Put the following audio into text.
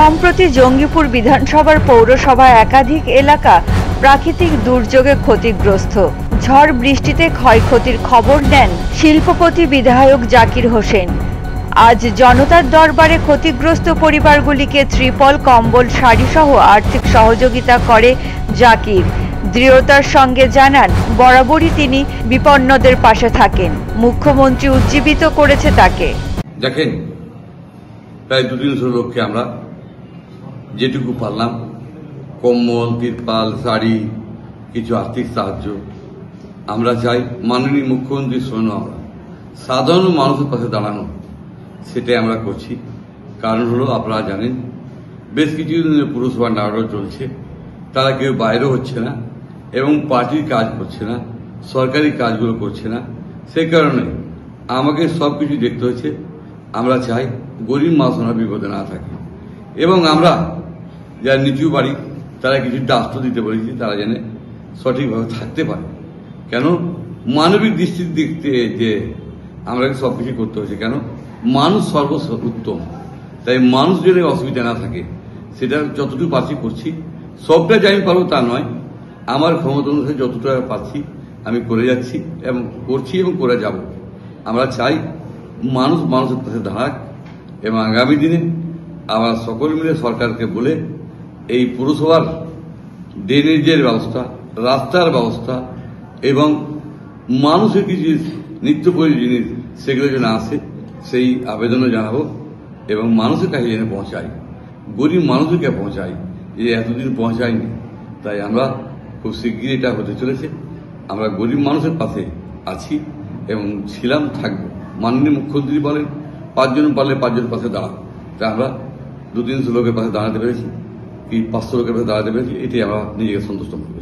সম্প্রতি জঙ্গিপুর বিধানসভার পৌরসভা একাধিক এলাকা প্রাকৃতিক দুর্যোগে ক্ষতিগ্রস্ত। ঝড় বৃষ্টিতে ক্ষয়ক্ষতির খবর দেন শিল্পপতি বিধায়ক জাকির হোসেন। আজ জনতার দরবারে ক্ষতিগ্রস্ত পরিবারগুলিকে ত্রিপল, কম্বল, শাড়িসহ আর্থিক সহযোগিতা করে জাকির। দৃঢ়তার সঙ্গে জানান, বরাবরই তিনি বিপন্নদের পাশে থাকেন। মুখ্যমন্ত্রী উজ্জীবিত করেছে তাকে। দেখেন, প্রায় 2-300 লোককে আমরা যেটুকু পারলাম, কম্বল, তিরপাল, শাড়ি, কিছু আর্থিক সাহায্য আমরা চাই। মাননীয় মুখ্যমন্ত্রীর শোনো, আমরা সাধারণ মানুষের পাশে দাঁড়ানো, সেটাই আমরা করছি। কারণ হলো, আপনারা জানেন, বেশ কিছুদিনের পুরসভার নাটক চলছে, তারা কেউ বাইরে হচ্ছে না এবং পার্টির কাজ করছে না, সরকারি কাজগুলো করছে না। সেই কারণে আমাকে সবকিছু দেখতে হচ্ছে। আমরা চাই গরিব মানুষরা বিপদে না থাকে এবং আমরা যারা নিচু বাড়ি, তারা কিছু আশ্রয় দিতে বলেছি, তারা যেন সঠিকভাবে থাকতে পারে। কেন মানবিক দৃষ্টির দেখতে যে আমাকে সবকিছু করতে হচ্ছে, কেন মানুষ সর্বোত্তম, তাই মানুষ যেন অসুবিধা না থাকে সেটা যতটুকু পাচ্ছি করছি। সবটা যে আমি পারবো তা নয়, আমার ক্ষমতা অনুসারে যতটা পাচ্ছি আমি করে যাচ্ছি এবং করছি এবং করে যাব। আমরা চাই মানুষ মানুষের পাশে দাঁড়াক এবং আগামী দিনে আমরা সকল মিলে সরকারকে বলে এই পুরসভার ড্রেনেজের ব্যবস্থা, রাস্তার ব্যবস্থা এবং মানুষের কিছু নিত্য প্রয়োজনীয় জিনিস সেগুলো যেন আসে, সেই আবেদনও জানাবো এবং মানুষের কাছে যেন পৌঁছাই, গরিব মানুষকে পৌঁছাই, যে এতদিন পৌঁছায়নি। তাই আমরা খুব শিগগিরই এটা হতে চলেছে। আমরা গরিব মানুষের পাশে আছি এবং ছিলাম, থাকবো। মাননীয় মুখ্যমন্ত্রী বলেন 5 জন পারলে 5 জন পাশে দাঁড়াবো। তাই আমরা 200-300 লোকের পাশে দাঁড়াতে পেরেছি, কি 500 লোকের পাশে দাঁড়াতে পেরেছি, এটাই আমরা নিজেকে সন্তুষ্ট করি।